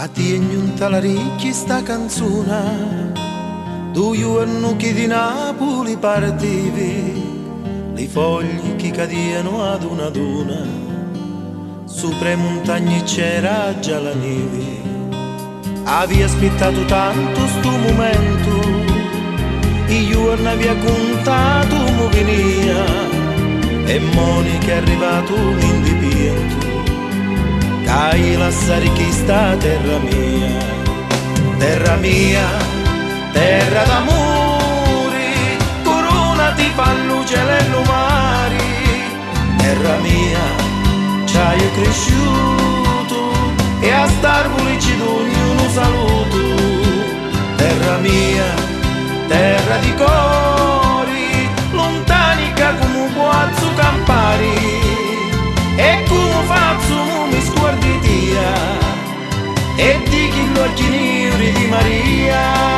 A ti è giunta la ricchi sta canzone, tu giorno che di Napoli partivi, i fogli che cadivano ad una duna, sopra le montagne c'era già la neve. Avevi aspettato tanto sto momento, i giorni aveva contato mo venia, e Monica è arrivato l'indipiento, che lasciare chi sta terra mia, terra d'amore, corona ti fa luce nel mare, terra mia, c'hai cresciuto e a starvoli ci ognuno saluto, terra mia, terra di cori, lontanica come puazzo campari, e come faccio mi sguardi tia, e di chi gli occhi neri di Maria.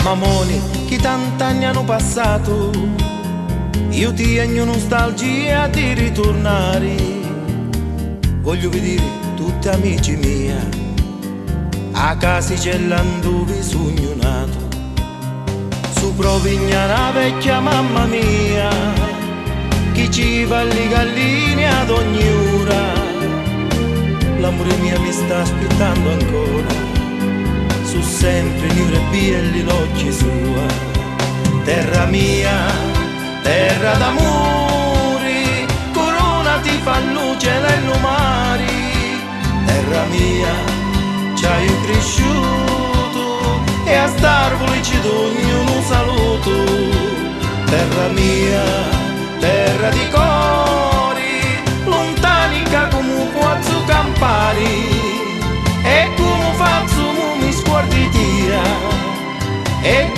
Mamoni, che tanti anni hanno passato, io ti agno nostalgia di ritornare. Voglio vedere tutti amici miei, a casa c'è dove sogno nato, su Provigna la vecchia mamma mia, che ci va le galline ad ogni ora. L'amore mia mi sta aspettando ancora, su sempre nero e belli l'occhi sua, terra mia, terra d'amore, corona ti fa luce nel mare, terra mia, c'hai cresciuto e a starvoli ci ognuno un saluto, terra mia, terra di cori, lontanica come puazzo campari, e come faccio mi sguardi tia, e